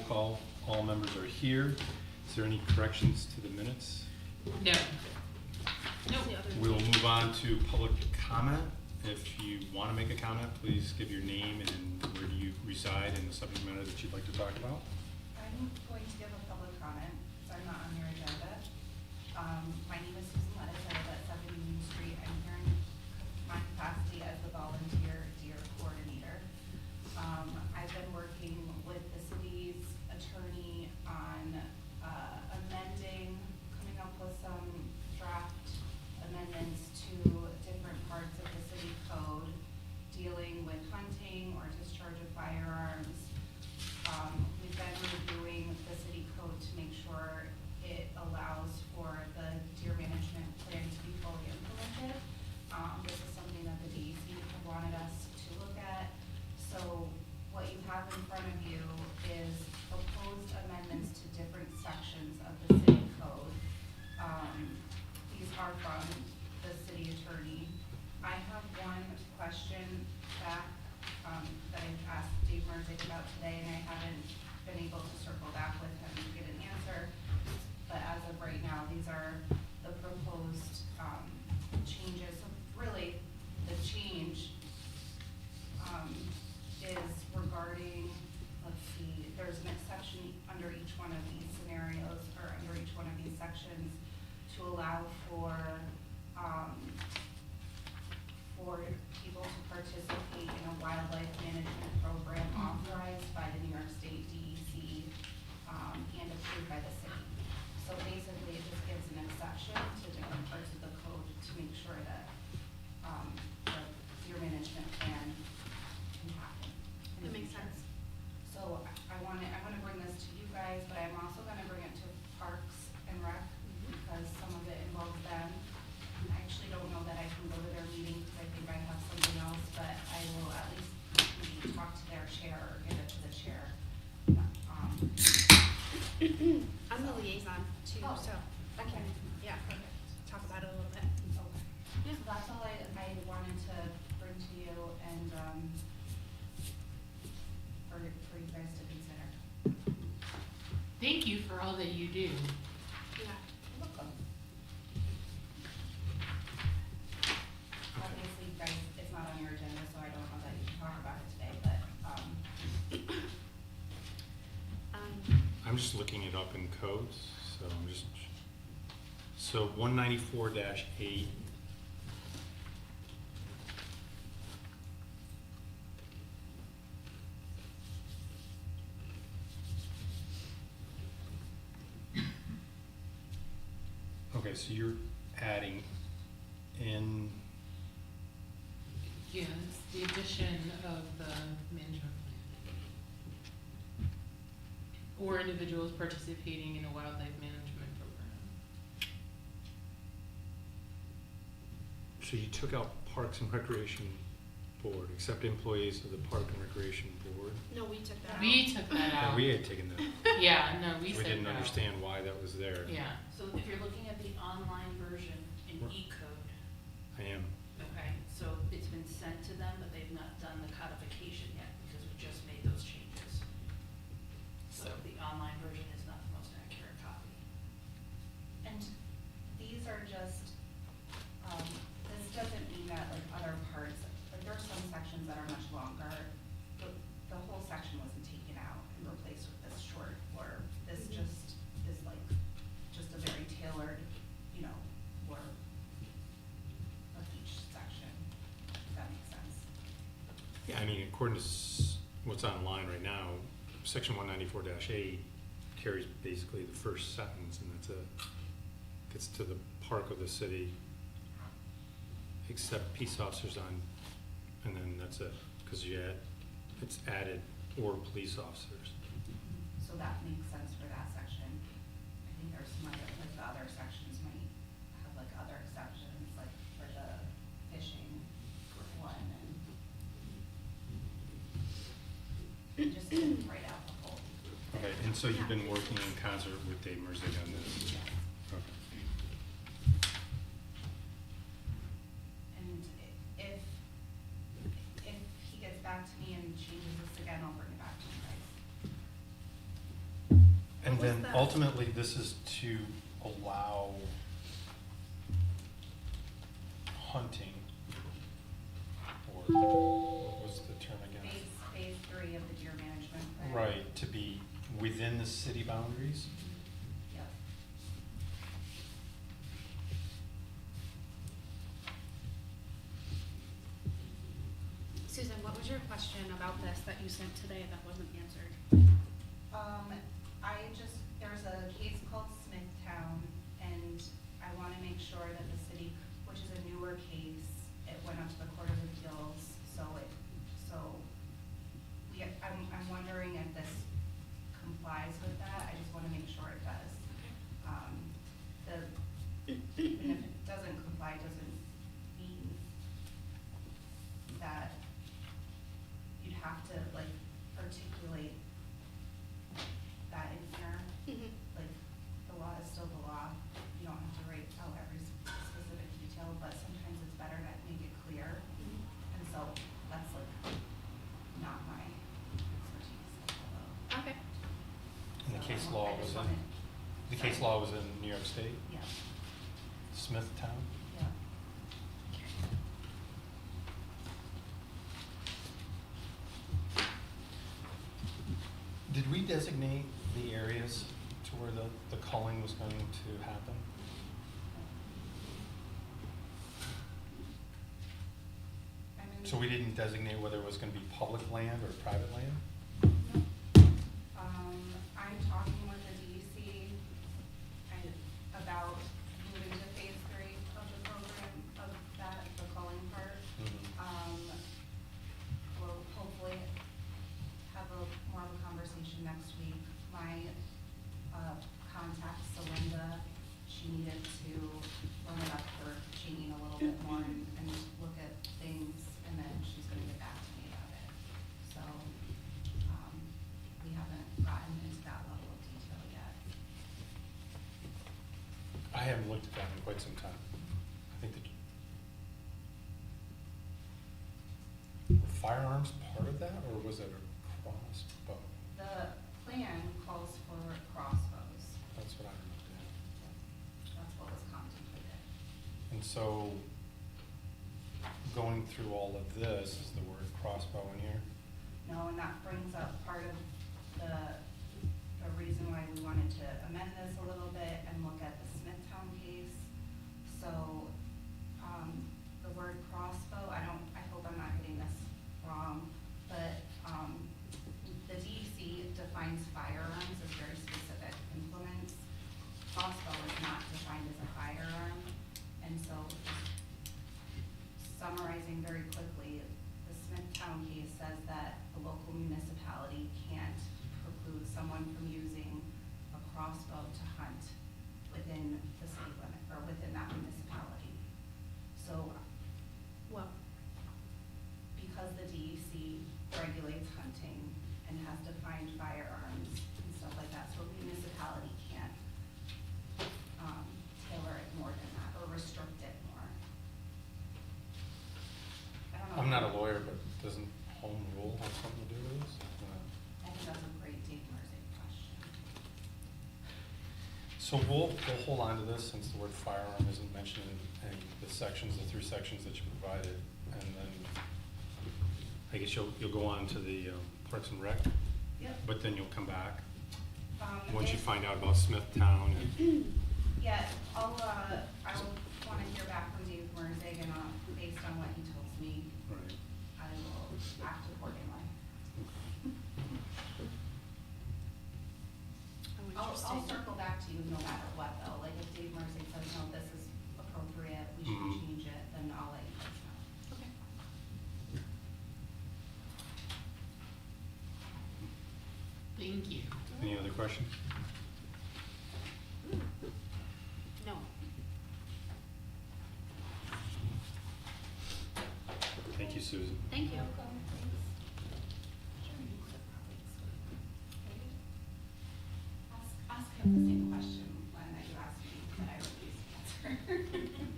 call. All members are here. Is there any corrections to the minutes? No. Nope. We will move on to public comment. If you want to make a comment, please give your name and where do you reside and the subject matter that you'd like to talk about. I'm going to give a public comment, so I'm not on your agenda. My name is Susan Lettis. I live at 7 Union Street. I'm here in my capacity as the volunteer deer coordinator. I've been working with the city's attorney on amending, coming up with some draft amendments to different parts of the city code dealing with hunting or discharge of firearms. We've been reviewing the city code to make sure it allows for the deer management plan to be fully implemented. This is something that the DEC have wanted us to look at. So what you have in front of you is proposed amendments to different sections of the city code. These are from the city attorney. I have one question back that I've asked Dave Merzick about today, and I haven't been able to circle back with him to get an answer. But as of right now, these are the proposed changes. So really, the change is regarding, let's see, there's an exception under each one of these scenarios, or under each one of these sections, to allow for people to participate in a wildlife management program authorized by the New York State DEC and approved by the city. So basically, it just gives an exception to different parts of the code to make sure that the deer management plan can happen. That makes sense. So I want to bring this to you guys, but I'm also going to bring it to Parks and Rec because some of it involves them. I actually don't know that I can go to their meeting because I think I have something else, but I will at least maybe talk to their chair or give it to the chair. I'm the liaison too, Oh, so I can, okay. yeah, talk about it a little bit. Okay. Yeah. So that's all I wanted to bring to you and for you guys to consider. Thank you for all that you do. Yeah. Welcome. Obviously, you guys, it's not on your agenda, so I don't know that you can talk about it today, but I'm just looking it up in codes, so I'm just, so 194-8. Okay, so you're adding in, Yes, the addition of the management plan. Or individuals participating in a wildlife management program. so you took out Parks and Recreation Board, except employees of the Park and Recreation Board. No, we took that out. We took that Yeah, out. we had taken that. Yeah, no, we We said didn't no. understand why that was there. Yeah, So if you're looking at the online version in Right. E-code, I am. okay, so it's been sent to them, but they've not done the codification yet because we just made those changes. So the online version is not the most accurate copy. and these are just, this doesn't mean that like other parts, like there are some sections that are much longer. The whole section wasn't taken out and replaced with this short blurb. This just is like, just a very tailored, blurb of each section, if that makes sense. Yeah, I mean, according to what's online right now, section 194-8 carries basically the first sentence, and that's gets to the park of the city, except peace officers on, and then that's it, because it's added, or police officers. So that makes sense for that section. I think there's some other, like the other sections might have like other exceptions, like for the fishing one and just didn't write out the whole. Okay, and so you've been working in concert with Dave Merzick on this? Yes. Okay. And if he gets back to me and changes this again, I'll bring it back to you guys. And was then that? ultimately, this is to allow hunting, or what was the term again? Phase 3 of the deer management plan. Right, to be within the city boundaries? Yep. Susan, what was your question about this that you sent today that wasn't answered? There's a case called Smithtown, and I wanna make sure that the city, which is a newer case, it went up to the Court of Appeals, I'm wondering if this complies with that, I just wanna make sure it does. Even if it doesn't comply, doesn't mean that you'd have to like articulate that in here. Mhm. Like, the law is still the law, you don't have to write out every specific detail, but sometimes it's better to make it clear. And so, that's like, not my expertise, although. Okay. And the So case I law just was wanna- in, the case law was in New York State, Yeah, Smithtown? yeah. Did we designate the areas to where the culling was going to happen? I mean, So we didn't designate whether it was gonna be public land or private land? I'm talking with the DEC about moving to phase 3 of the program, of that, the calling part. We'll hopefully have more of a conversation next week. My, contact, Celinda, she needed to run it up her chain a little bit more and look at things, and then she's gonna get back to me about it. So, we haven't gotten into that level of detail yet. I haven't looked at that in quite some time. I think that, were firearms part of that, or was it a crossbow? The plan calls for crossbows. That's what I looked at. That's what was contemplated. And so, going through all of this, is the word crossbow in here? No, and that brings up part of the reason why we wanted to amend this a little bit and look at the Smithtown case. So, the word crossbow, I hope I'm not getting this wrong, but, the DEC defines firearms as very specific implements. Crossbow is not defined as a firearm, and so summarizing very quickly, the Smithtown case says that a local municipality can't preclude someone from using a crossbow to hunt within the city limit, or within that municipality. So, Well, because the DEC regulates hunting and has defined firearms and stuff like that, so a municipality can't, tailor it more than that, or restrict it more. I don't know. I'm not a lawyer, but doesn't home rule have something to do with this? I think that's a great Dave Merzig question. So we'll hold on to this, since the word firearm isn't mentioned in the sections, the 3 sections that you provided, and then I guess you'll go on to the Parks and Rec, Yep. but then you'll come back, once you If- find out about Smithtown and, Yeah, I will wanna hear back from Dave Merzig, and, based on what he tells me, right. I will act accordingly. oh, I'll interesting. circle back to you no matter what though, like if Dave Merzig says, no, this is appropriate, we should Mhm. change it, then I'll let you guys know. Okay. Thank you. Any other questions? No. Thank you, Susan. Thank you. Ask him the same question when you asked me, that I refused to answer.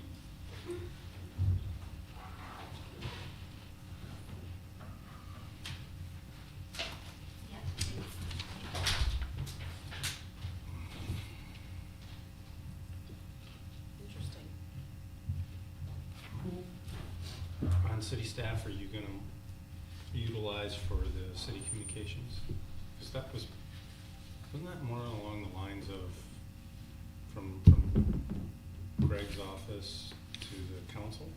Yeah, city staff are you gonna utilize for the city communications? Because wasn't that more along the lines of from Greg's office to the council?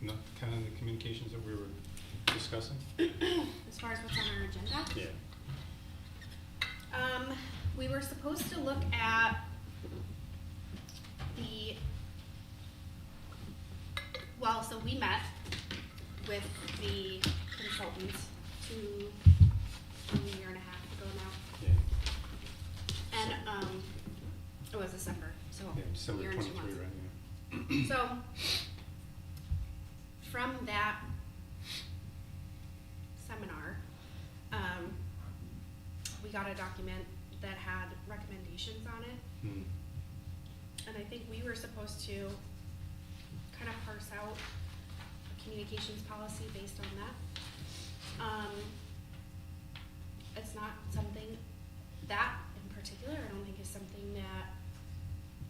Not kind of the communications that we were discussing? As far as what's on our agenda, Yeah. we were supposed to look at the, well, so we met with the consultants a year and a half ago now. Yeah. And, it was December, so Yeah, December year and 2 23, months. right? Yeah. So, from that seminar, we got a document that had recommendations on it, Hmm. and I think we were supposed to kind of parse out a communications policy based on that. It's not something, that in particular, I don't think is something that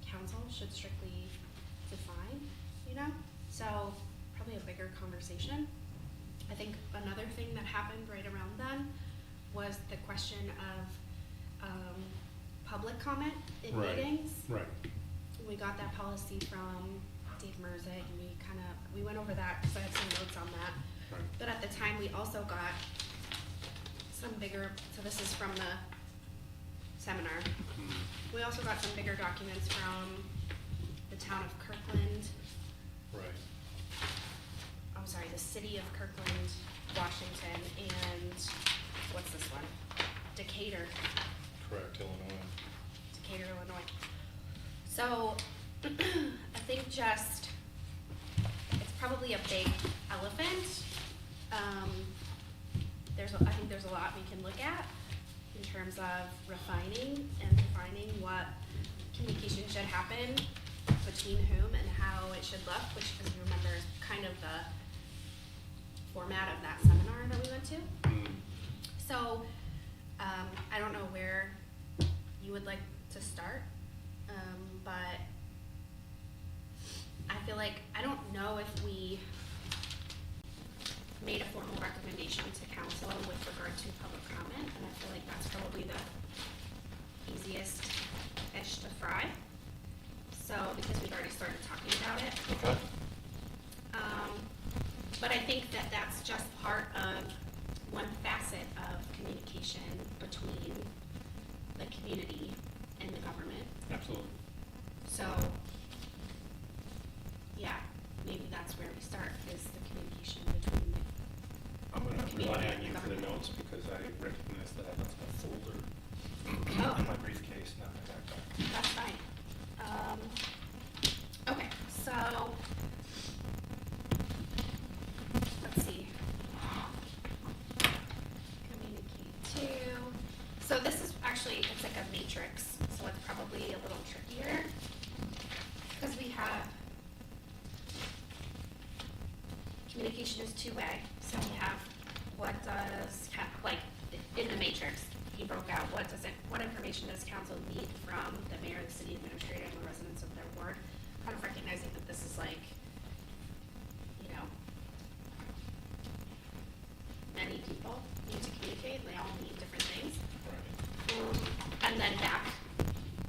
council should strictly define, you know? So, probably a bigger conversation. I think another thing that happened right around then was the question of, public comment in Right. meetings. Right. We got that policy from Dave Merzig, and we went over that, because I had some notes on that. Right. But at the time, we also got some bigger, so this is from the seminar. Hmm. We also got some bigger documents from the town of Kirkland, Right. I'm sorry, the city of Kirkland, Washington, and what's this one? Decatur, Correct, Illinois. Decatur, Illinois. So, I think just, it's probably a big elephant. I think there's a lot we can look at in terms of refining and defining what communication should happen between whom and how it should look, which, as you remember, is kind of the format of that seminar that we went to. Hmm. So, I don't know where you would like to start, but I feel like, I don't know if we made a formal recommendation to council with regard to public comment, and I feel like that's probably the easiest fish to fry. So, because we've already started talking about it. Okay. But I think that that's just part of one facet of communication between the community and the government. Absolutely. So, yeah, maybe that's where we start, is the communication between the, I'm gonna Community rely on and you for the government. notes because I recognize that I left a folder Oh. in my briefcase, not my backpack. that's fine. Okay, so, let's see. Communicate to, so this is actually, it's like a matrix, so it's probably a little trickier. Because we have, communication is two-way, so we have what does, like, in the matrix, he broke out what information does council need from the mayor, the city administrator, and the residents of their ward, kind of recognizing that this is like, you know, many people need to communicate, and they all need different things. Right. And then back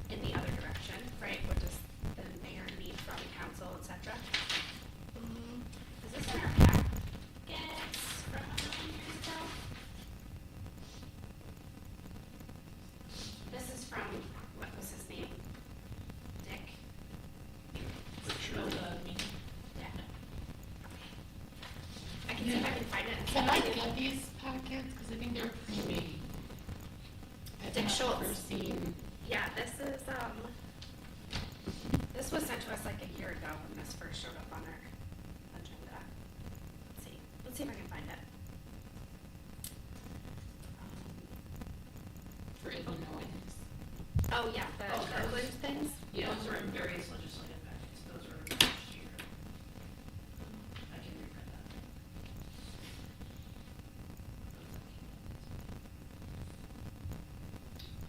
in the other direction, right, what does the mayor need from council, et cetera. Is this in our packets from a couple years ago? This is from, what was his name? Dick? Oh, the meeting. Yeah. I can see if I can find it. and Can send I it to you. get these packets? Cause I think they're pre-made. I've Dick not Schultz. ever seen. Yeah, this is, this was sent to us like a year ago when this first showed up on our agenda. Let's see if I can find it. For Illinois. Oh, yeah, the Oh, sure. Kirkland things? Yeah, those are in various legislative packets, those are last year. I can reprint that.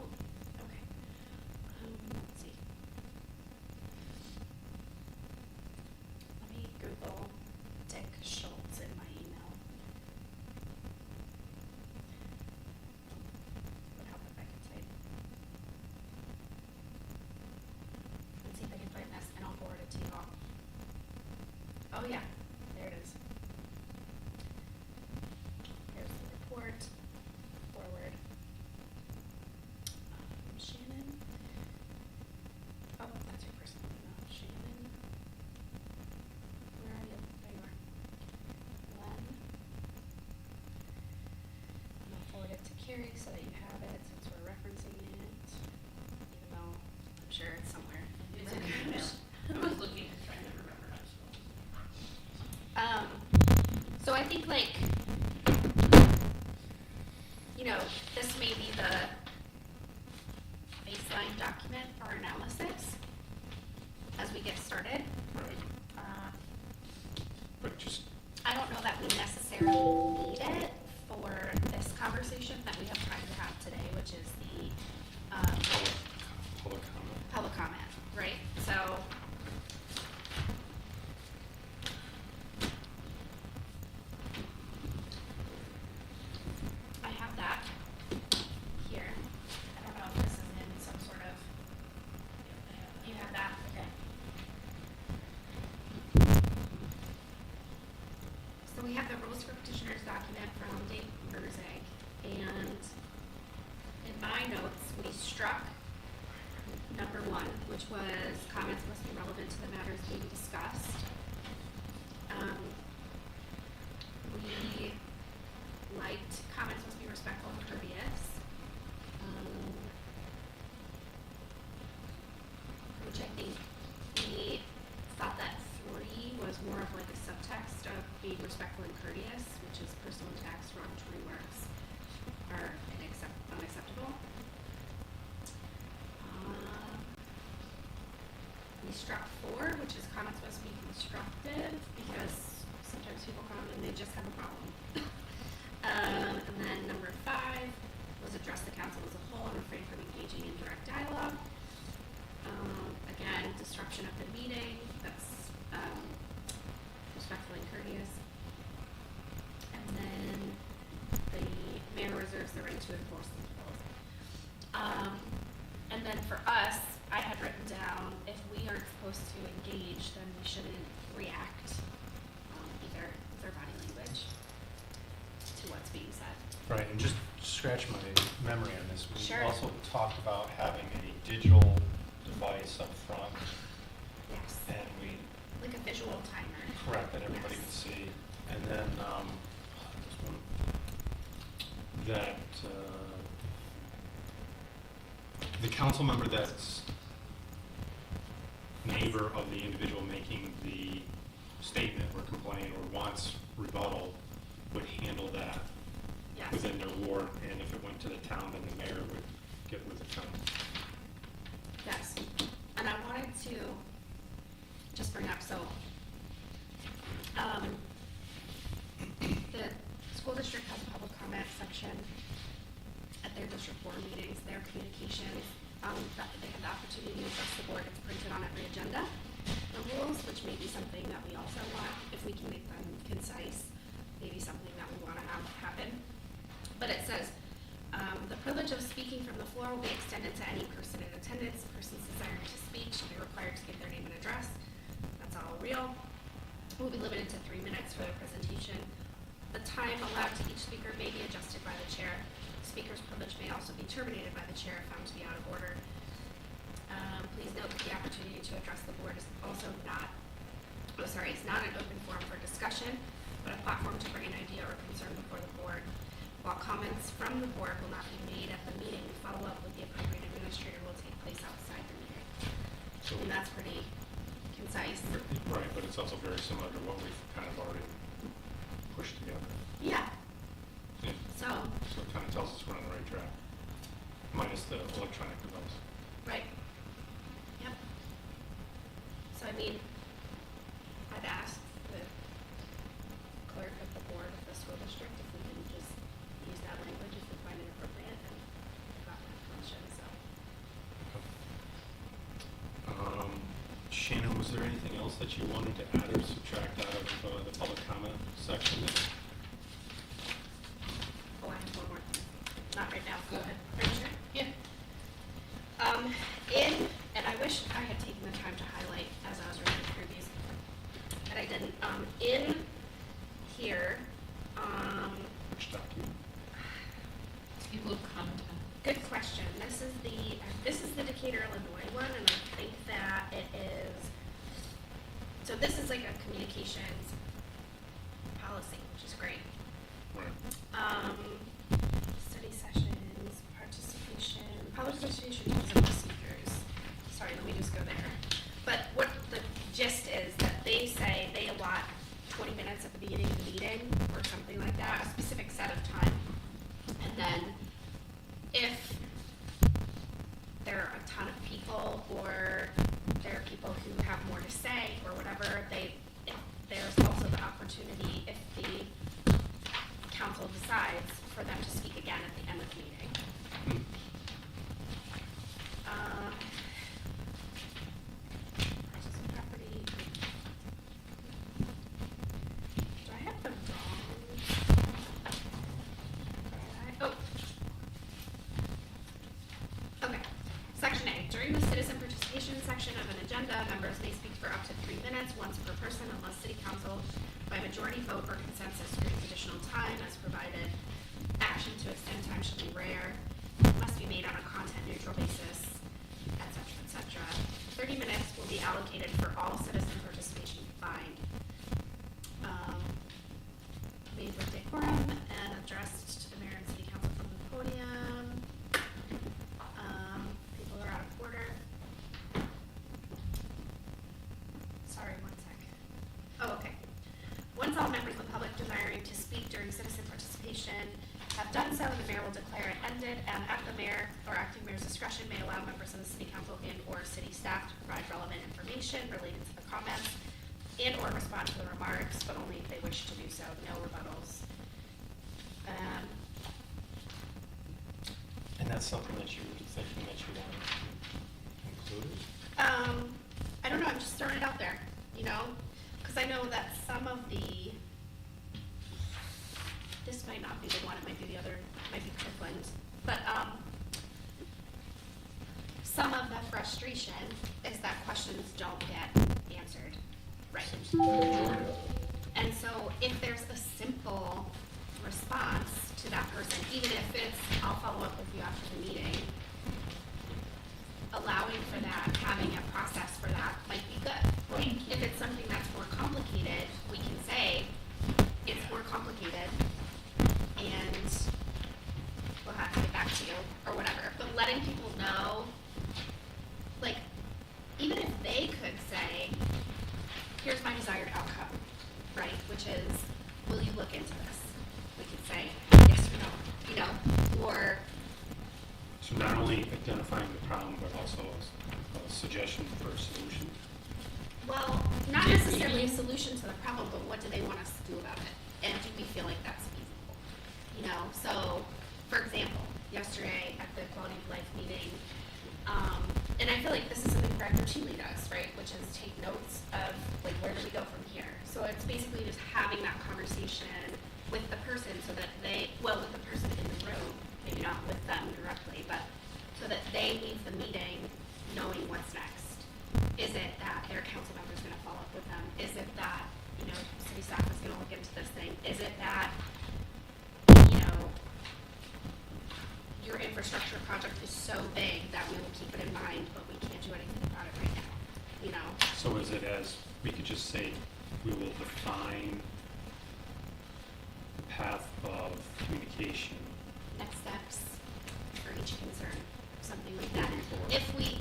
Oh, okay. Let's see. Let me Google Dick Schultz in my email. yeah, there it is. Here's the report, forward. Shannon. Oh, that's your personal email, Shannon. Where are you? There you are. Len. And I'll forward it to Carrie so that you have it, since we're referencing it, even though I'm sure it's somewhere. It's in the email. I was looking and trying to remember how to spell it. So I think like, you know, this may be the baseline document for analysis as we get started. Right. But just, I don't know that we necessarily need it for this conversation that we have time to have today, which is the public comment. public comment, right? So I have that here. I don't know if this is in some sort of, you have that, okay. So we have the rules for petitioners document from Dave Burzag, and in my notes, we struck number 1, which was comments must be relevant to the matters being discussed. We liked comments must be respectful and courteous, which I think we thought that 3 was more of like a subtext of being respectful and courteous, which is personal attacks, derogatory words are unacceptable. We struck 4, which is comments must be constructive, because sometimes people come and they just have a problem. And then number 5 was address the council as a whole and refrain from engaging in direct dialogue. Again, disruption of the meeting, that's respectful and courteous. And then the mayor reserves the right to enforce the proposal. And then for us, I had written down, if we aren't supposed to engage, then we shouldn't react either with our body language to what's being said. Right, and just scratch my memory on this. We Sure. also talked about having a digital device up front, Yes. and we, Like a visual timer. correct, that everybody Yes. could see. And then, this one, that, the council member that's neighbor of the individual making the statement or complaint or wants rebuttal would handle that Yes. within their ward, and if it went to the town, then the mayor would get with the town. Yes. And I wanted to just bring up, so, the school district has a public comment section at their district board meetings, their communications, that they have the opportunity to address the board, it's printed on every agenda. The rules, which may be something that we also want, if we can make them concise, maybe something that we wanna have happen. But it says, the privilege of speaking from the floor will be extended to any person in attendance. Persons desiring to speak shall be required to give their name and address. That's all real. Will be limited to 3 minutes for their presentation. The time allowed to each speaker may be adjusted by the chair. Speaker's privilege may also be terminated by the chair if found to be out of order. Please note that the opportunity to address the board is also not, it's not an open forum for discussion, but a platform to bring an idea or concern before the board. While comments from the board will not be made at the meeting, follow-up with the appropriate administrator will take place outside the meeting. So, And that's pretty concise. right, but it's also very similar to what we've kind of already pushed together. Yeah, Yeah. so, So it kind of tells us we're on the right track, minus the electronic device. right. Yep. So I mean, I'd ask the clerk of the board of the school district if we can just use that language if we find it appropriate, and I got that permission, so. Shannon, was there anything else that you wanted to add or subtract out of the public comment section? Oh, I have one more thing. Not right now, go ahead. Are you sure? Yeah. And I wish I had taken the time to highlight as I was reading through these, but I didn't. this is the Decatur, Illinois one, and I think that it is, so this is like a communications policy, which is great. Study sessions, participation, public participation rules and procedures. Sorry, let me just go there. But what the gist is that they say they allot 20 minutes at the beginning of the meeting or something like that, a specific set of time. And then if there are a ton of people or there are people who have more to say or whatever, there's also the opportunity, if the council decides, for them to speak again at the end of the meeting. Parcels of property. Do I have them wrong? Oh. Okay. Section A, during the citizen participation section of an agenda, members may speak for up to 3 minutes, once per person, unless city council by majority vote or consensus grants additional time as provided. Action to extend time should be rare, must be made on a content neutral basis, etc., etc. 30 minutes will be allocated for all citizen participation combined. Made with decorum and addressed to the mayor and city council from the podium. People are out of order. Sorry, 1 sec. Oh, okay. Once all members of the public desiring to speak during citizen participation have done so, the mayor will declare it ended, and at the mayor or acting mayor's discretion may allow members of the city council and or city staff to provide relevant information related to the comments and or respond to the remarks, but only if they wish to do so. No rebuttals. And that's something that you were thinking that you wanted to include? I don't know, I'm just throwing it out there, you know? Because I know that some of the, this might not be the one, it might be the other, it might be Kirkland, but some of the frustration is that questions don't get answered right. Seems to be the majority of it. And so if there's a simple response to that person, even if it's, I'll follow up with you after the meeting, allowing for that, having a process for that might be good. If it's something that's more complicated, we can say, it's more complicated, and we'll have to get back to you, or whatever. But letting people know, like, even if they could say, here's my desired outcome, right, which is, will you look into this? We could say, yes or no, you know, or, So not only identifying the problem, but also a suggestion for a solution? well, not necessarily a solution to the problem, but what do they want us to do about it? And do we feel like that's feasible? You know, so, for example, yesterday at the Quality of Life meeting, and I feel like this is something Greg routinely does, right, which is take notes of, like, where do we go from here? So it's basically just having that conversation with the person so that they, well, with the person in the room, maybe not with them directly, but so that they leave the meeting knowing what's next. Is it that their council member is going to follow up with them? Is it that, you know, city staff is going to look into this thing? Is it that, you know, your infrastructure project is so big that we will keep it in mind, but we can't do anything about it right now, you know? So is it as, we could just say, we will define the path of communication? Next steps for each concern, something like that. If we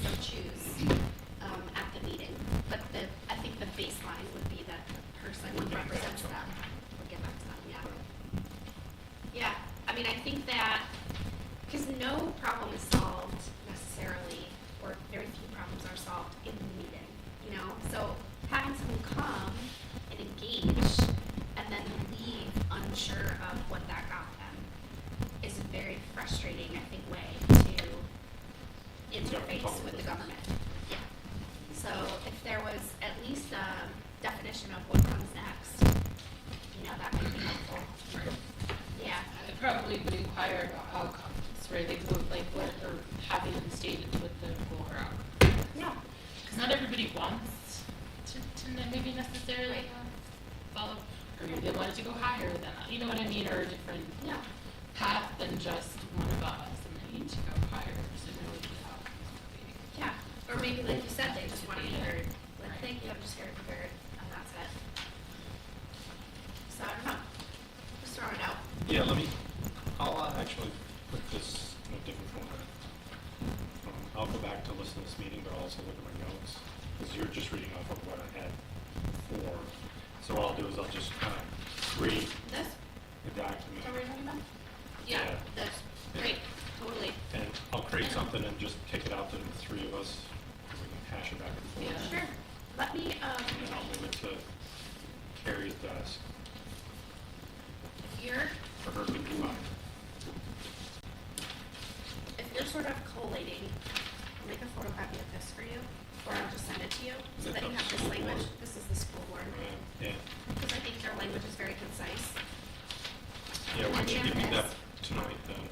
so choose, at the meeting. But I think the baseline would be that the person who represents them would get back to them, yeah. Yeah, I mean, I think that, because no problem is solved necessarily, or very few problems are solved in the meeting, you know? So having someone come and engage and then leave unsure of what that got them is a very frustrating, I think, way to interface with the government. Yeah. So if there was at least a definition of what comes next, you know, that might be helpful. Yeah. It probably would inquire about outcomes, right, like what, or having them stated what the goal or outcome. Yeah. Because not everybody wants to maybe necessarily follow, or maybe they wanted to go higher than that, you know what I mean, or a different Yeah. path than just one of us, and they need to go higher this meeting, but I'll also look at my notes, because you're just reading off of what I had before. So what I'll do is I'll just kind of create This, a document. is that what you're talking about? Yeah, Yeah. this, great, totally. And I'll create something and just kick it out to the three of us, and we can hash it back and forth. Yeah. Sure, let me, And then I'll move it to Carrie's desk if you're, for her to revise. if you're sort of collating, I'll make a photocopy of this for you, or I'll just send it to you, so that you have this language. This is the school board, Yeah, because I think their language is very concise. yeah, why don't you give me that Yes. tonight then,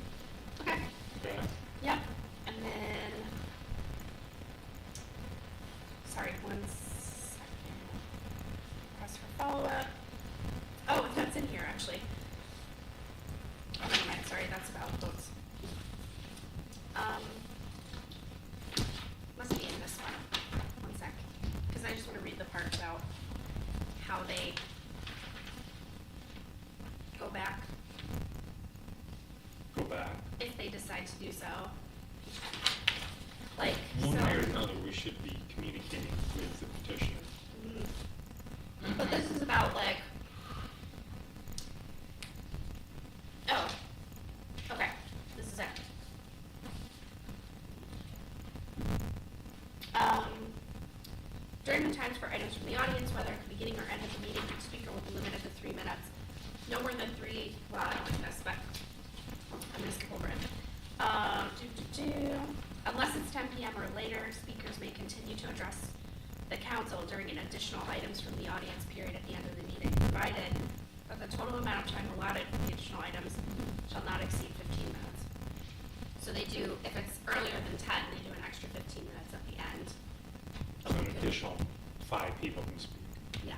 Okay. okay? Yep, and then, sorry, 1 second. Request for follow-up. Oh, that's in here, actually. Oh, never mind, sorry, that's about votes. Must be in this one. 1 sec, because I just want to read the part about how they go back Go back. if they decide to do so. Like, One so. way or another, we should be communicating with the petitioner. Mhm. But this is about like, oh, okay, this is it. During the times for items from the audience, whether at the beginning or end of the meeting, each speaker will be limited to 3 minutes. No more than 3, well, I don't like this, but I'm gonna skip over it. Unless it's 10 p.m. or later, speakers may continue to address the council during an additional items from the audience period at the end of the meeting, provided that the total amount of time allotted for the additional items shall not exceed 15 minutes. So they do, if it's earlier than 10, they do an extra 15 minutes at the end. So an additional 5 people can speak. Yeah.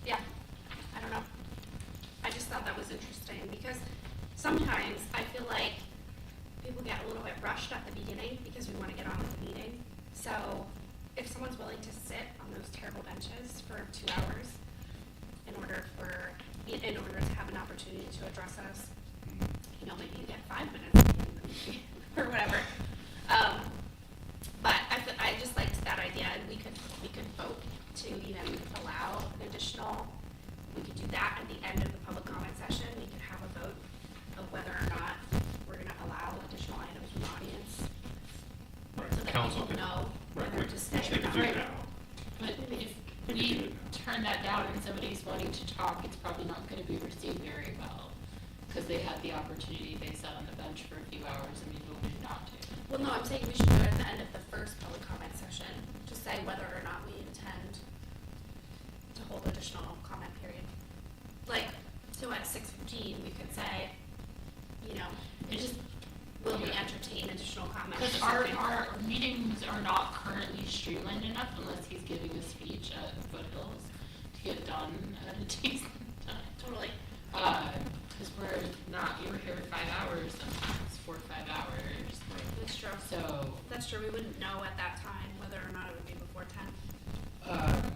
Yeah, I don't know. I just thought that was interesting because sometimes I feel like people get a little bit rushed at the beginning because we want to get on with the meeting. So if someone's willing to sit on those terrible benches for 2 hours in order to have an opportunity to address us, you know, maybe you get 5 minutes at the end of the meeting or whatever. But I just liked that idea, and we could vote to even allow an additional. We could do that at the end of the public comment session. We could have a vote of whether or not we're going to allow additional items from the audience, Right, so that council people could- know Right, whether to stay which they or could not. do now. But if We could do we it now. turn that down and somebody's wanting to talk, it's probably not gonna be received very well. Cause they had the opportunity, they sat on the bench for a few hours and we voted not to. Well, no, I'm saying we should do it at the end of the first public comment session to say whether or not we intend to hold additional comment period. Like, so at 6:15, we could say, you know, It just, will we entertain additional comments? cause or something? our meetings are not currently streamlined enough unless he's giving a speech at Foothills to get done at a decent time. Totally. Cause we're not, you were here 5 hours, sometimes 4 or 5 hours, That's true. so, That's true. We wouldn't know at that time whether or not it would be before 10.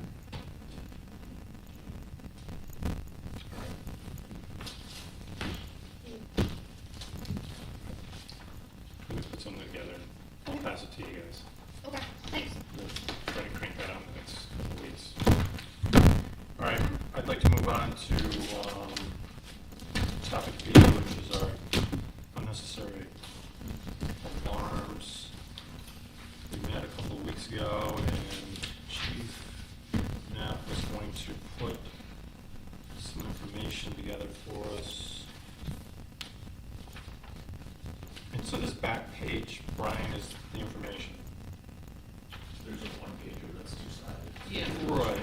Let me put something together and I'll pass it to you guys. Okay, thanks. We'll try to crank that out in the next couple of weeks. All right, I'd like to move on to topic B, which is our unnecessary alarms. We met a couple of weeks ago and Chief Knapp was going to put some information together for us. And so this back page, Brian, is the information. There's a one pager that's two-sided. Yeah. Right.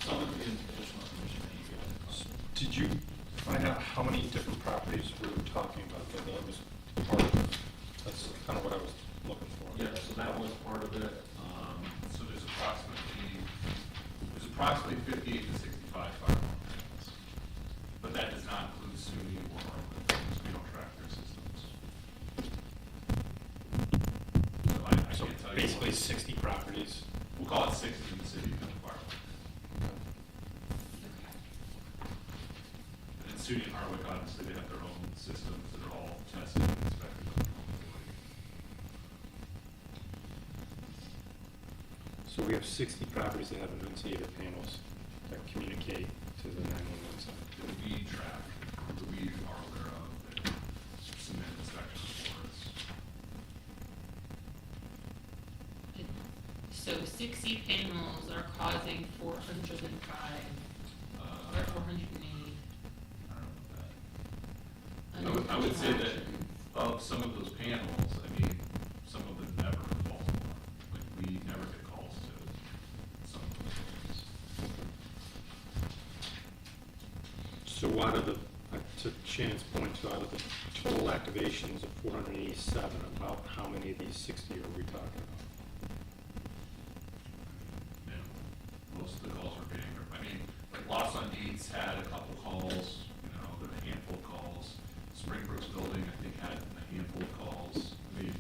Some of the additional information that you guys. Did you find out how many different properties we were talking about? That was part of it. That's kind of what I was looking for. Yeah, so that was part of it. So there's approximately 58 to 65 fire alarm panels. But that does not include SUNY or Oakland, because we don't track their systems. So I So can't tell you. basically 60 properties. We'll call it 60 in the city of Fire. And SUNY and Hardwick, obviously, they have their own systems that are all tested and inspected on their own authority. So we have 60 properties that have enunciated panels that communicate to the 911 center. That we track, that we are aware of, that submit inspection reports. So 60 panels are causing 405 or 480 I don't know that. I would say that of some of those panels, I mean, some of them never false alarm. Like, we never get calls to some of those things. So out of the, to Shannon's point, so out of the total activations of 487, about how many of these 60 are we talking about? You know, most of the calls are being, I mean, like Lost on Deeds had a couple calls, you know, there were a handful of calls. Springbrooks Building, I think, had a handful of calls. I mean,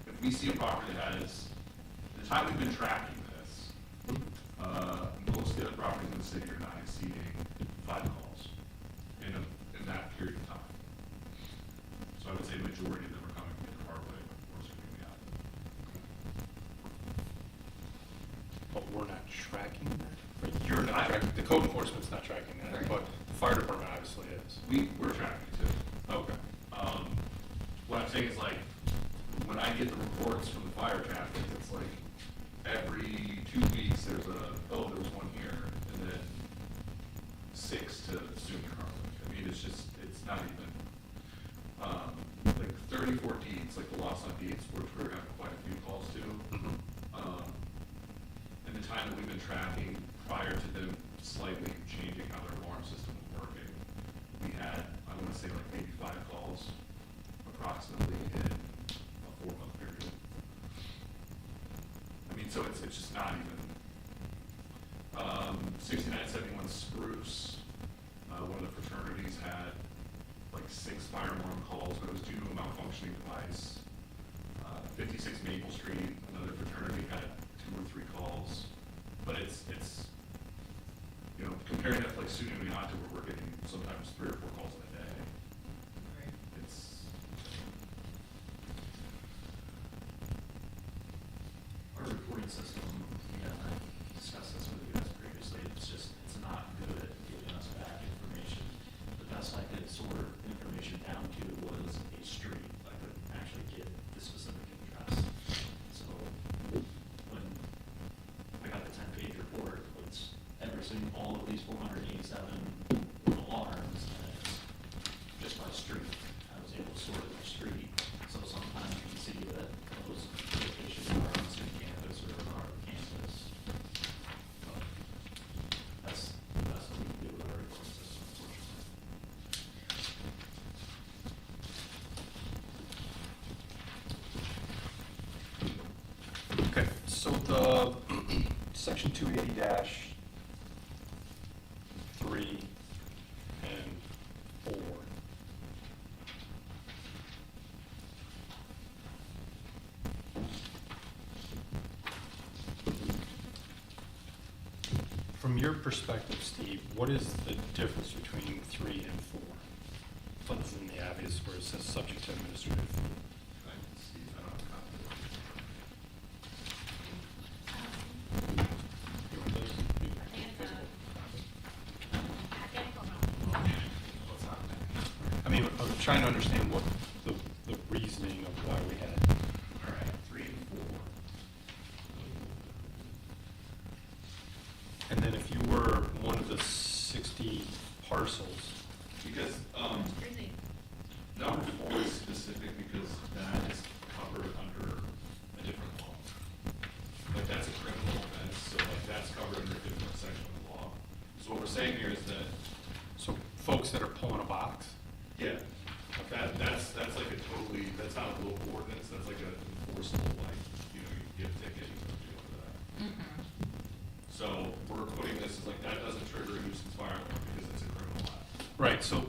if we see a property that has, the time we've been tracking this, most of the other properties in the city are not exceeding 5 calls in that period of time. So I would say majority of them are coming from either Hardwick or Superior Valley. But we're not tracking that? Or you're not tracking, the code enforcement's not tracking that, Right. but the fire department obviously is. We're tracking it too. Okay. What I'm saying is like, when I get the reports from the fire traffic, it's like every 2 weeks, there's there was one here, and then 6 to SUNY Hardwick. I mean, it's just, it's not even, like 34 deeds, like the Lost on Deeds, which we're having quite a few calls to. Mhm. In the time that we've been tracking, prior to them slightly changing how their alarm system was working, we had, I want to say like maybe 5 calls approximately in a 4-month period. I mean, so it's just not even, 6971 Spruce, one of the fraternities had like 6 fire alarm calls, but it was due to a malfunctioning device. 56 Maple Street, another fraternity had 2 or 3 calls, but it's, you know, comparing that to like SUNY and Leonto, where we're getting sometimes 3 or 4 calls in a day. It's, Our reporting system, yeah, I discussed this with you guys previously, it's not good at giving us back information. The best I could sort information down to was a street, I could actually get the specific address. So when I got the 10-page report, it's all of these 487 alarms, and it's just by street. I was able to sort it by street, so sometimes you can see that those locations are on city campus or are campus. But that's the best that we can do with our reporting system, unfortunately. Okay, so the section 280-3 and 4. From your perspective, Steve, what is the difference between 3 and 4? Other than the obvious where it says subject to administrative fee. I can see, I don't have a copy of You want those? what's on there. I mean, I'm trying to understand what the reasoning of why we had. All right, 3 and 4. And then if you were one of the 60 parcels, Because, number 4 is specific because that is covered under a different law. Like, that's a criminal offense, so like, that's covered under a different section of the law. So what we're saying here is that, so folks that are pulling a box, yeah, that's like a totally, that's not a local ordinance, that's like an enforceable, like, you know, you can get a ticket, you can deal with that. So we're putting this as like, that doesn't trigger a nuisance fire alarm because it's a criminal act. right, so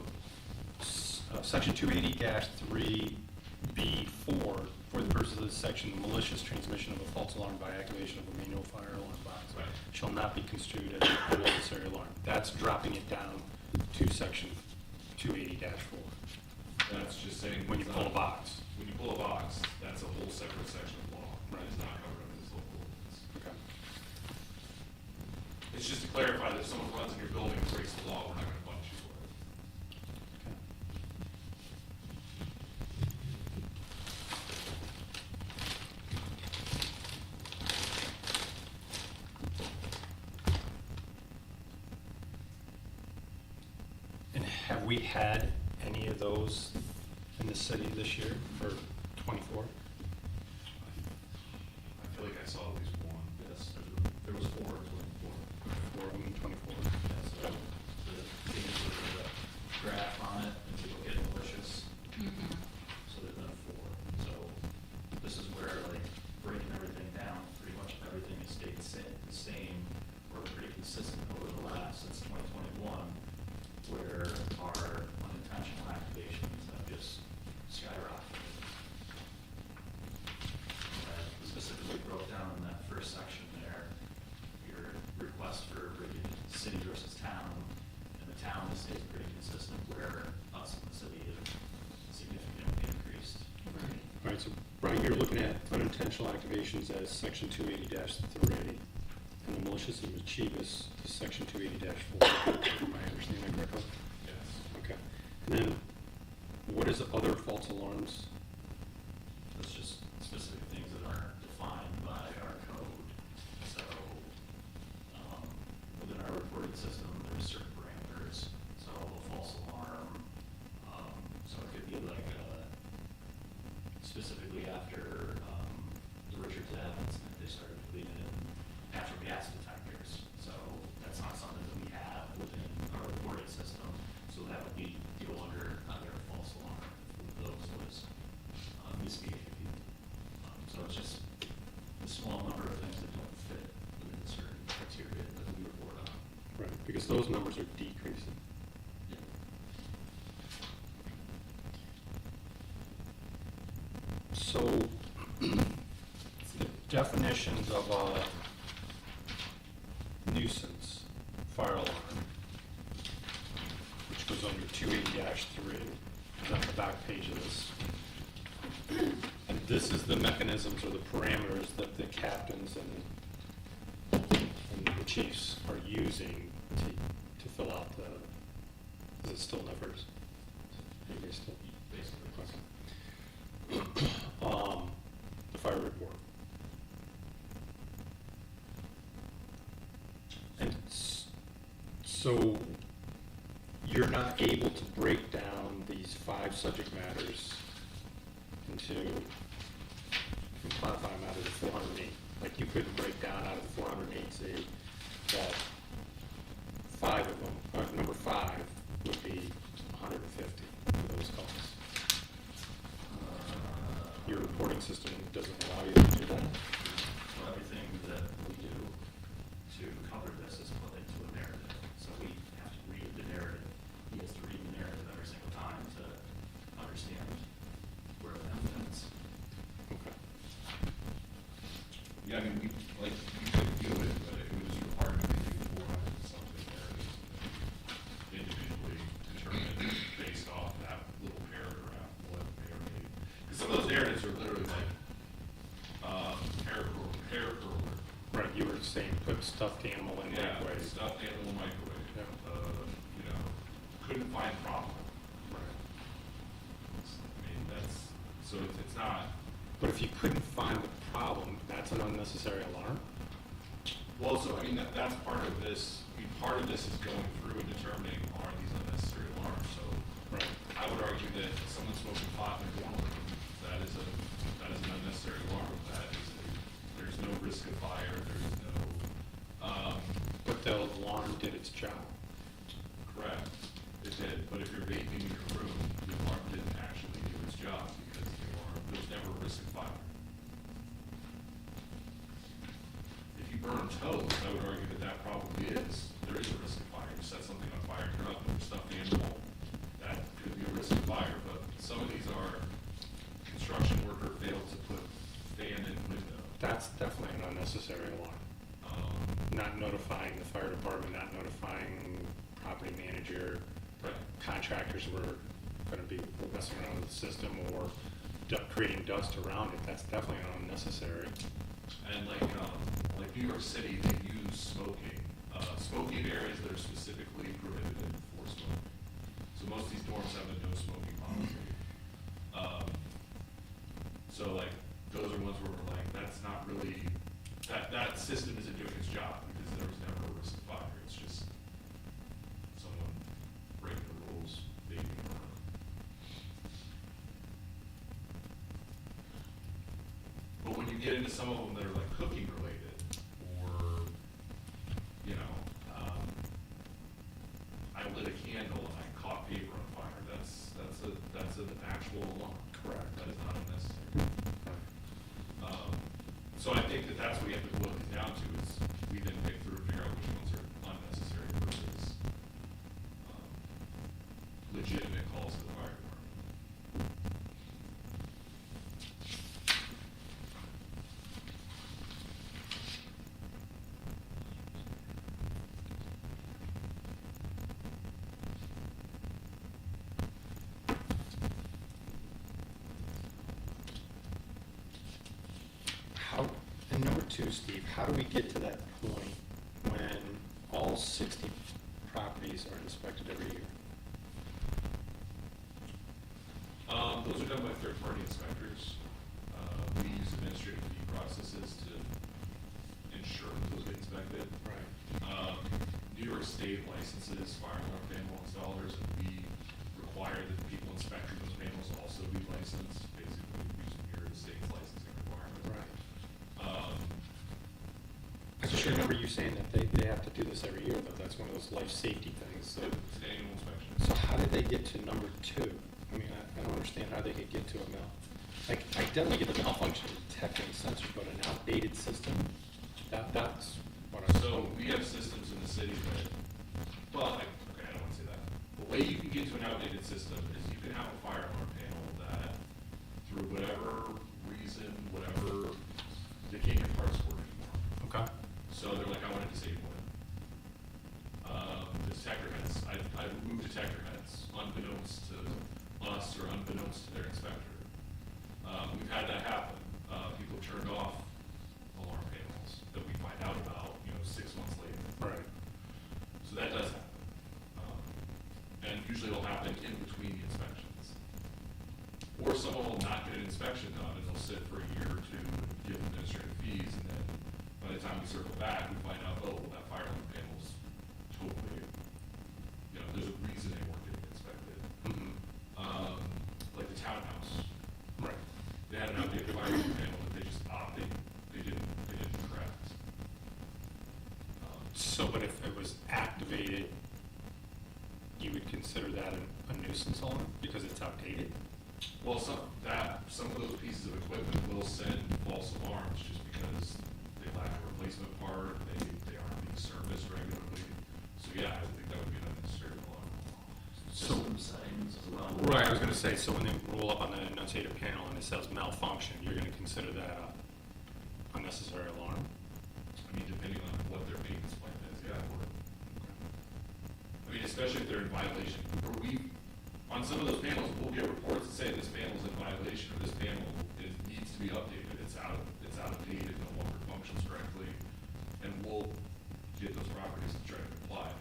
section 280-3B4, for the purposes of this section, the malicious transmission of a false alarm by activation of a manual fire alarm box Right. shall not be construed as an unnecessary alarm. That's dropping it down to section 280-4, That's just saying. when you it's pull a not- box. When you pull a box, that's a whole separate section of law. Right. It's not covered under this local ordinance. Okay. It's just to clarify that if someone runs in your building and breaks the law, we're not gonna punish you for it. Okay. And have we had any of those in the city this year for 24? I feel like I saw at least one. Yes, there was four, twenty-four. 4 of them in 24? Yeah, so the thing is with the graph on it, and people get malicious, Mhm. so there's been four. So this is where, like, breaking everything down, pretty much everything has stayed the same, or pretty consistent over the last, since 2021, where our unintentional activations have just skyrocketed. And I specifically broke down in that first section there, your request for rated city versus town, and the town has stayed pretty consistent, where us in the city have significantly increased. All right, so Brian, you're looking at unintentional activations as section 280-3, and the malicious and mischievous is section 280-4. Am I understanding that correctly? Yes. Okay. And then, what is other false alarms? That's just specific things that aren't defined by our code. So, within our reporting system, there's certain parameters. So a false alarm, so it could be like, specifically after, the Richards Ave incident, they started putting in natural gas detectors. So that's not something that we have within our reporting system. So that would be, go under either a false alarm if one of those was misbehaving. So it's just a small number of things that don't fit within certain criteria that we report on. Right, because those numbers are decreasing. So, the definitions of a nuisance fire alarm, which goes under 280-3, is on the back page of this. And this is the mechanisms or the parameters that the captains and the chiefs are using to fill out the, is it still numbers? Anybody still? Basically. Okay. The fire report. And so you're not able to break down these 5 subject matters into, quantify them out of the 408. Like you couldn't break down out of the 408, say, that 5 of them, number 5 would be 150 for those calls. Your reporting system doesn't allow you to do that. So everything that we do to cover this is put into a narrative. So we have to read the narrative. He has to read the narrative every single time to understand where that fits. Okay. Yeah, I mean, we could do it, but it was required to do format something there. Individually determined based off that little paragraph, what they are made. Because some of those narratives are literally like, paragraph. Right, you were saying put stuffed animal in Yeah, microwave. stuffed animal microwave, Yeah. you know, couldn't find problem. Right. I mean, so it's not, But if you couldn't find the problem, that's an unnecessary alarm? well, so I mean, that's part of this, I mean, part of this is going through and determining are these unnecessary alarms, so Right. I would argue that if someone's smoking pot in their dorm room, that is an unnecessary alarm, there's no risk of fire, there's no, But the alarm did its job. correct, it did, but if you're vaping in your room, the alarm didn't actually do its job, because there's never a risk of fire. If you burn toast, I would argue that probably there is a risk of fire, you set something on fire, turn up with a stuffed animal, that could be a risk of fire, but some of these are construction worker failed to put fan in window. That's definitely an unnecessary alarm. Not notifying the fire department, not notifying property manager. Right, contractors were gonna be messing around with the system or creating dust around it, that's definitely unnecessary. And like New York City, they use smoking areas that are specifically prohibited for smoking. So most of these dorms have a no smoking policy. So like, those are ones where we're like, that's not really, that system isn't doing its job because there was never a risk of fire. It's just someone breaking the rules, being around. But when you get into some of them that are like cooking related, or, you know, I lit a candle and I caught paper on fire, that's an actual alarm. Correct. That is not unnecessary. So I think that that's what we have to boil these down to, is we then pick through and figure out which ones are unnecessary versus, legitimate calls to the fire department. How, and number two, Steve, how do we get to that point when all 60 properties are inspected every year? Those are done by third-party inspectors. We use administrative fee processes to ensure that those get inspected. Right. New York State licenses fire alarm panel installers, and we require that the people inspecting those panels also be licensed. Basically, we just mirror the state's licensing requirements. Right. I just remember you saying that they have to do this every year, though. That's one of those life safety things. So, It's an annual inspection. so how did they get to number two? I mean, I don't understand how they could get to a like, I definitely get the malfunction detecting sensor, but an outdated system, that's what I'm. So we have systems in the city that, well, okay, I don't want to say that. The way you can get to an outdated system is you can have a fire alarm panel that, through whatever reason, whatever, they can't get parts for it anymore. Okay. So they're like, I want to disable it. The detector heads, I removed detector heads unbeknownst to us or unbeknownst to their inspector. We've had that happen. People have turned off alarm panels that we find out about, 6 months later. Right. So that does happen. And usually it'll happen in between the inspections. Or someone will not get an inspection done and they'll sit for a year or two and give administrative fees, and then by the time we circle back, we find out, oh, well, that fire alarm panel's totally, there's a reason they weren't getting inspected. Mm-hmm. Like the townhouse. Right. They had an outdated fire alarm panel that they just opted, they didn't correct. So, but if it was activated, you would consider that a nuisance alarm because it's outdated? Well, some of those pieces of equipment will send false alarms just because they lack a replacement part, they aren't being serviced regularly. So yeah, I think that would be an unnecessary alarm. So- System settings as well. Right, I was gonna say, so when they roll up on the annunciator panel and it says malfunction, you're gonna consider that a unnecessary alarm? I mean, depending on what their maintenance plan is, yeah, it would. I mean, especially if they're in violation, or on some of those panels, we'll get reports that say this panel's in violation, or this panel needs to be updated, it's out of date, it no longer functions correctly, and we'll get those properties to try to comply.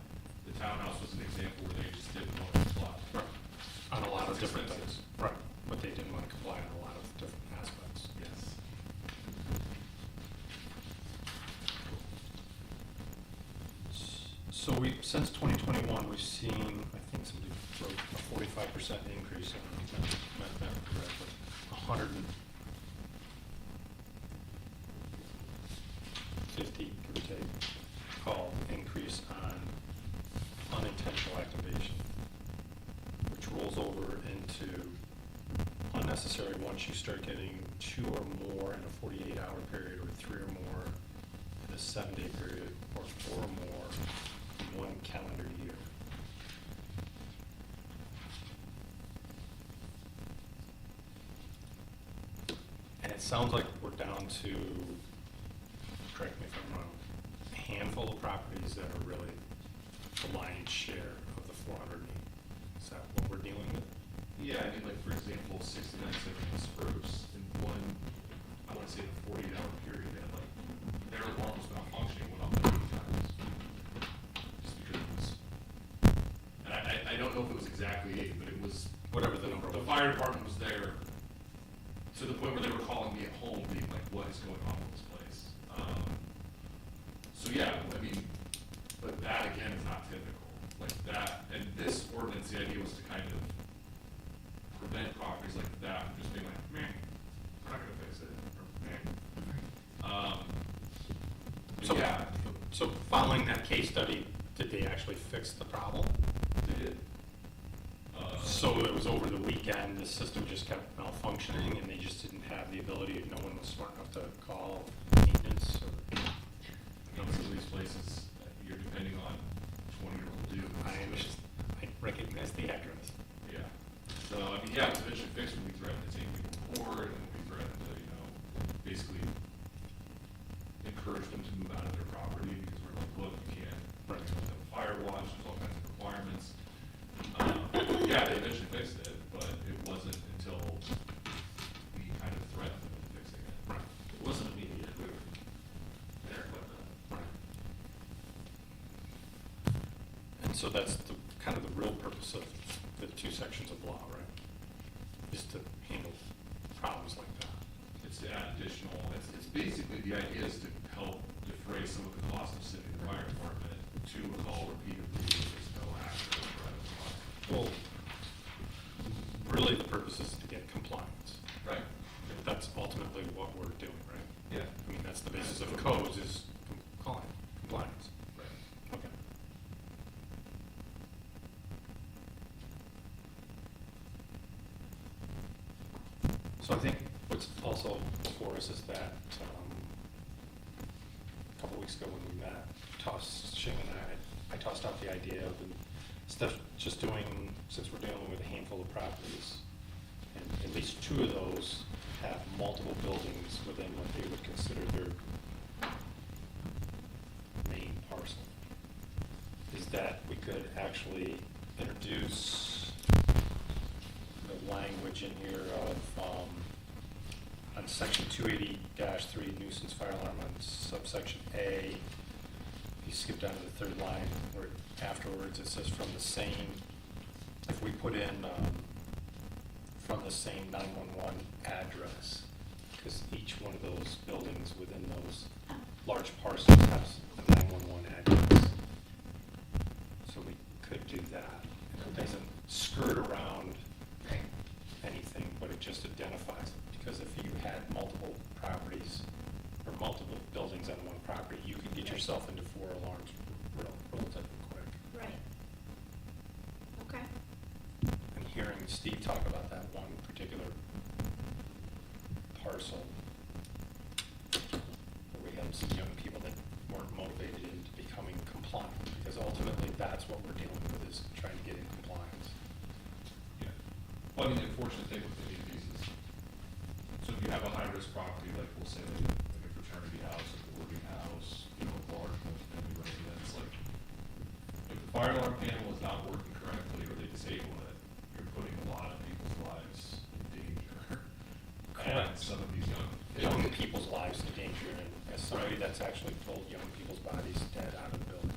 The townhouse was an example where they just didn't want to comply. Right. On a lot of It's different expensive. things. Right, but they didn't wanna comply on a lot of different aspects. Yes. So since 2021, we've seen, I think somebody wrote a 45% increase in, meant that correctly, 150, give or take, call increase on unintentional activation, which rolls over into unnecessary once you start getting 2 or more in a 48-hour period, or 3 or more in a 7-day period, or 4 or more in 1 calendar year. And it sounds like we're down to, correct me if I'm wrong, a handful of properties that are really the lion's share of the 480. Is that what Yeah, I mean, like, for example, 6970 Spruce, in one, I wanna say in a 48-hour period, they had like, their alarm was malfunctioning, went off like 8 times. Just because it was, and I don't know if it was exactly 8, but it was. Whatever the number The was. fire department was there to the point where they were calling me at home, being like, what is going on with this place? So yeah, I mean, but that again is not typical, like that, and this ordinance, the idea was to kind of prevent properties like that from just being like, man, we're not gonna fix it, or man. So, Yeah, so following that case study, did they actually fix the problem? they did. So it was over the weekend, the system just kept malfunctioning and they just didn't have the ability, no one was smart enough to call maintenance or? You know, some of these places, you're depending on 20-year-old dudes. I recognize the address. Yeah. So, I mean, yeah, it's eventually fixed when we threatened to take people to court, and we threatened to, you know, basically encourage them to move out of their property, because we're like, look, you can't, Right. you have a fire watch, there's all kinds of requirements. Yeah, they eventually fixed it, but it wasn't until we kind of threatened them with fixing it. Right. It wasn't immediate, we were there with them. Right. And so that's the, kind of the real purpose of the two sections of law, right? Is to handle problems like that. It's to add additional, it's basically, the idea is to help defray some of the cost of sending the fire department to a call repeatedly, if there's no action or threat of fire. Well, really the purpose is to get compliance. Right. That's ultimately what we're doing, right? Yeah. I mean, that's the basis of codes is compliance. Right. Okay. So I think what's also before us is that, a couple weeks ago when we met, Shane and I tossed out the idea of stuff just doing, since we're dealing with a handful of properties, and at least 2 of those have multiple buildings within what they would consider their main parcel, is that we could actually introduce the language in here of, on section 280-3 nuisance fire alarm on subsection A, you skip down to the 3rd line, where afterwards it says from the same, if we put in, from the same 911 address, because each one of those buildings within those large parcels has a 911 address. So we could do that. It doesn't skirt around anything, but it just identifies it. Because if you had multiple properties or multiple buildings on one property, you could get yourself into 4 alarms relatively quick. Right. Okay. And hearing Steve talk about that one particular parcel, where we had some young people that weren't motivated into becoming compliant, because ultimately that's what we're dealing with, is trying to get in compliance. Yeah. Well, I mean, the unfortunate thing with any of these is, so if you have a high-risk property, like we'll say like a fraternity house, like a boarding house, you know, a large multi-family residence, like, if the fire alarm panel is not working correctly or they disable it, you're putting a lot of people's lives in danger. And some of these Young people's lives in danger, and as somebody that's actually pulled young people's bodies dead out of the buildings,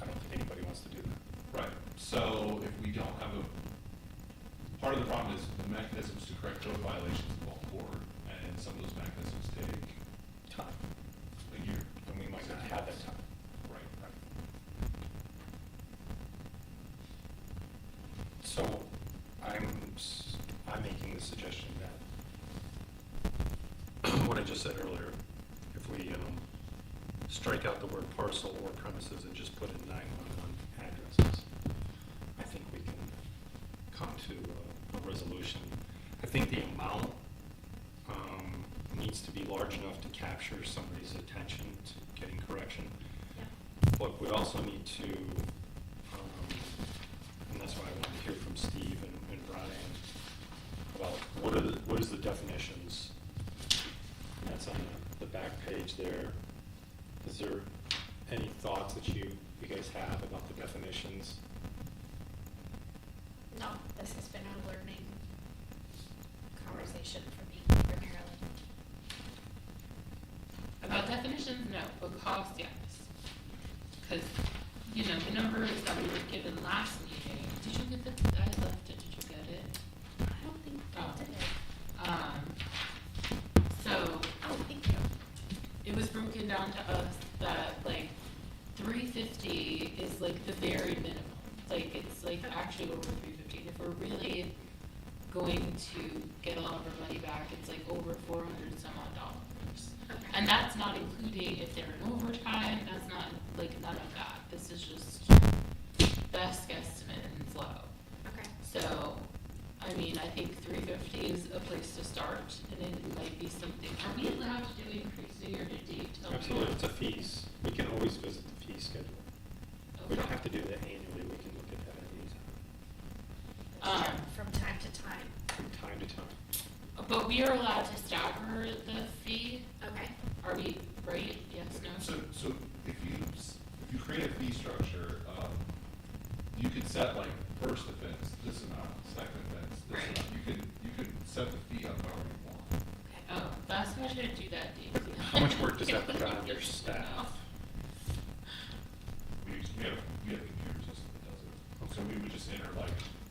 I don't think anybody wants to do that. Right, so if we don't have part of the problem is the mechanisms to correct code violations involve court, and some of those mechanisms take Time, a year. and we might not have that time. Right. So I'm making the suggestion that what I just said earlier, if we strike out the word parcel or premises and just put in 911 addresses, I think we can come to a resolution. I think the amount needs to be large enough to capture somebody's attention to getting correction. Yeah. But we also need to, and that's why I wanted to hear from Steve and Brian about what is the definitions. And that's on the back page there. Is there any thoughts that you guys have about the definitions? No, this has been a learning definition for me, for Carolyn. About definitions, no, but cost, yes. Cause, you know, the numbers that we were given last meeting, did you get the, I left it, did you get it? I don't think Oh. I did. So, Oh, thank you. it was broken down to us that like 350 is like the very minimum. Like it's like actually over 350. If we're really going to get all of our money back, it's like over 400 some odd dollars. Okay. And that's not including if they're in overtime. That's not like none of that. This is just best guesstimate and it's low. Okay. So, I mean, I think 350 is a place to start, and it might be something. Are we allowed to do increasing or to detail? Absolutely, it's a fees. We can always visit the fee schedule. We don't Okay. have to do that annually, we can look at that Um, From time to time. from time to time. But we are allowed to stagger the fee. Okay. Are we right? Yes. No. So if you create a fee structure, you could set like first offense, this amount, second offense, this Right. amount. You could set the fee up however you want. Oh, that's why I should do that, Daisy. How much work does that put on your staff? We have a computer system that does it. So we would just enter like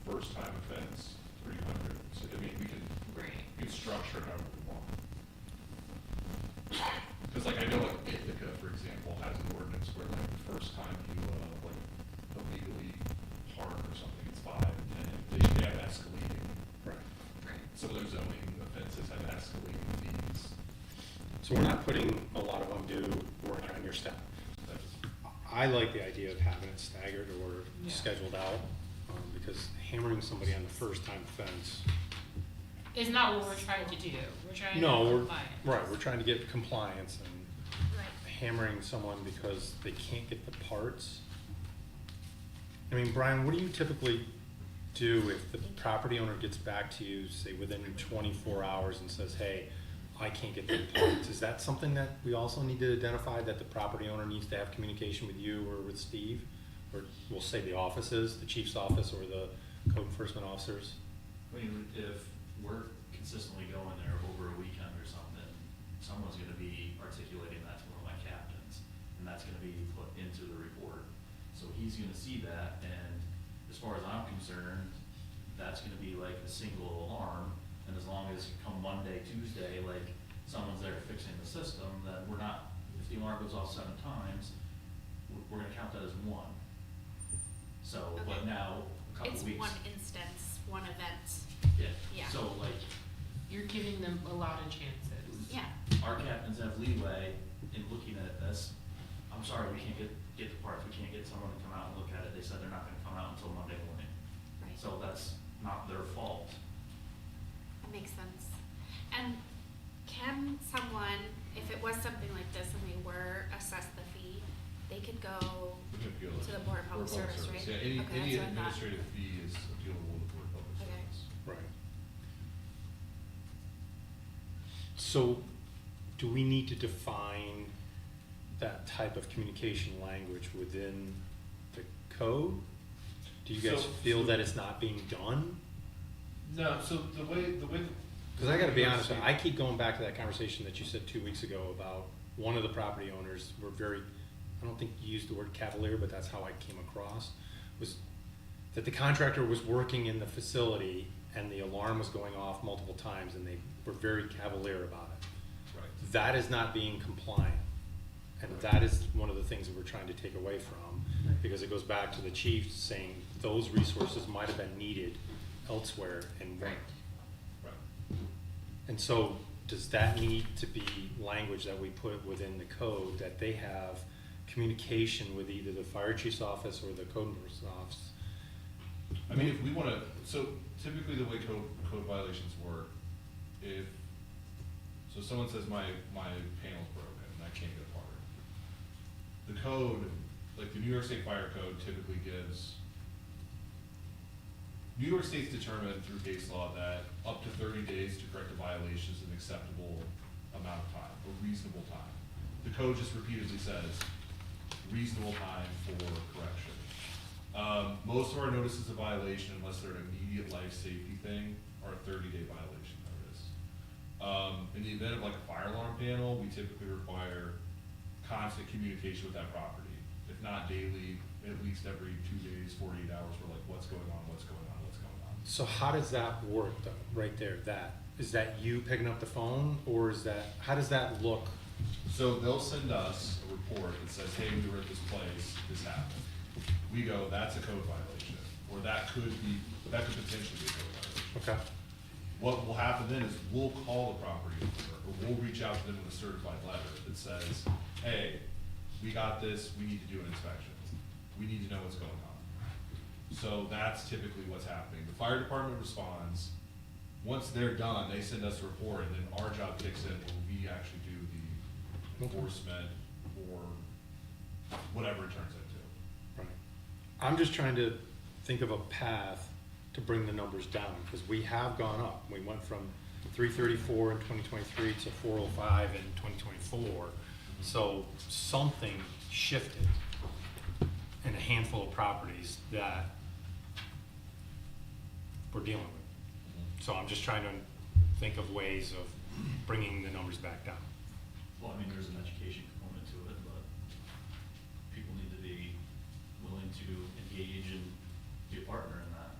first time offense, 300. So I mean, we can structure it however we want. Because like I know like Ithaca, for example, has an ordinance where like the first time you like illegally park or something, it's 5, and they have escalating. Right. Some of those zoning offenses have escalating fees. So we're not putting a lot of undue work on your staff. I like the idea of having it staggered or Yeah. scheduled out, because hammering somebody on the first time offense. Is not what we're trying to do. We're trying No, to we're, compliance. right, we're trying to get compliance, and Right. hammering someone because they can't get the parts. I mean, Brian, what do you typically do if the property owner gets back to you, say within 24 hours and says, hey, I can't get the parts? Is that something that we also need to identify, that the property owner needs to have communication with you or with Steve? Or we'll say the offices, the chief's office or the code enforcement officers? I mean, if we're consistently going there over a weekend or something, someone's gonna be articulating that to one of my captains, and that's gonna be put into the report. So he's gonna see that, and as far as I'm concerned, that's gonna be like a single alarm, and as long as come Monday, Tuesday, like, someone's there fixing the system, then we're not, if the alarm goes off 7 times, we're gonna count that as 1. So, but Okay. now, a couple It's weeks. one instance, one event. Yeah. Yeah. So like, You're giving them a lot of chances. Yeah. our captains have leeway in looking at this. I'm sorry, we can't get the parts, we can't get someone to come out and look at it. They said they're not gonna come out until Monday morning. Right. So that's not their fault. That makes sense. And can someone, if it was something like this and we were assessed the fee, they could go We can appeal to it. the Board of Public Service, right? Yeah, any Okay, that's what I thought. administrative fee is appealable to the Board of Public Okay. Service. Right. So, do we need to define that type of communication language within the code? Do you guys So- feel that it's not being done? No, so the way. Because I gotta be honest, I keep going back to that conversation that you said 2 weeks ago about one of the property owners were very, I don't think you used the word cavalier, but that's how I came across, was that the contractor was working in the facility and the alarm was going off multiple times and they were very cavalier about it. Right. That is not being compliant. And that is one of the things that we're trying to take away from, because it goes back to the chief saying those resources might have been needed elsewhere and weren't. Right. And so, does that need to be language that we put within the code, that they have communication with either the fire chief's office or the code enforcement office? I mean, if we wanna, so typically the way code violations work, so someone says my panel's broken and I can't get a part. The code, like the New York State Fire Code typically gives, New York State's determined through case law that up to 30 days to correct a violation is an acceptable amount of time, or reasonable time. The code just repeatedly says reasonable time for correction. Most of our notices of violation, unless they're an immediate life safety thing, are a 30-day violation notice. In the event of like a fire alarm panel, we typically require constant communication with that property. If not daily, at least every 2 days, 48 hours, we're like, what's going on, what's going on, what's going on? So how does that work though, right there, is that you picking up the phone, or is that, how does that look? So they'll send us a report that says, hey, we were at this place, this happened. We go, that's a code violation, or that could potentially be a code violation. Okay, What will happen then is we'll call the property owner, or we'll reach out to them with a certified letter that says, hey, we got this, we need to do an inspection. We need to know what's going on. So that's typically what's happening. The fire department responds. Once they're done, they send us a report, and then our job kicks in where we actually do the enforcement or whatever it turns into. right. I'm just trying to think of a path to bring the numbers down, because we have gone up. We went from 334 in 2023 to 405 in 2024. So something shifted in a handful of properties that we're dealing with. So I'm just trying to think of ways of bringing the numbers back down. Well, I mean, there's an education component to it, but people need to be willing to engage and be a partner in that.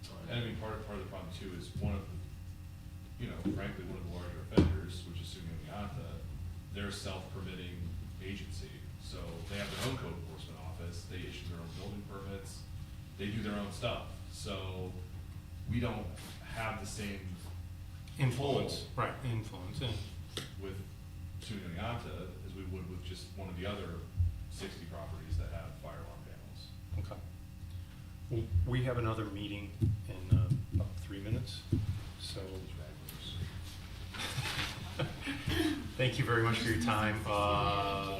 So And I mean, part of the problem too is one of the, frankly, one of the larger offenders, which is Sugan Miata, they're a self-permitting agency. So they have their own code enforcement office, they issue their own building permits, they do their own stuff. So we don't have the same Influence, right, influence, and with Sugan Miata as we would with just one of the other 60 properties that have fire alarm panels. okay. Well, we have another meeting in about 3 minutes, so thank you very much for your time. I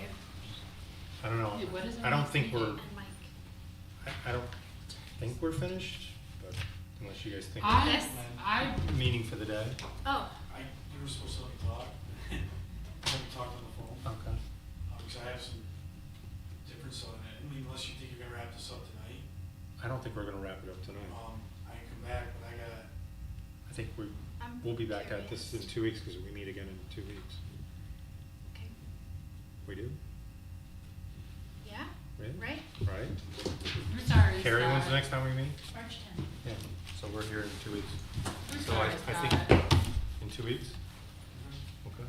don't know, Hey, what is I our don't next think we're, meeting? And Mike. I don't think we're finished, but unless you guys think. I, Meeting for the day, Oh, You were supposed to let me talk. I haven't talked on the phone, okay. because I have some difference on it. I mean, unless you think you're gonna wrap this up tonight, I don't think we're gonna wrap it up tonight. I can come back, but I gotta, I think I'm we'll be back at this in curious. 2 weeks, because we meet again in 2 weeks. Okay. We do, Yeah, really? right? Right? we're sorry, Carrie, when's the Scott. next time we meet? March 10th. Yeah, so we're here in 2 weeks. We're So sorry, I Scott. think, in 2 weeks? Okay.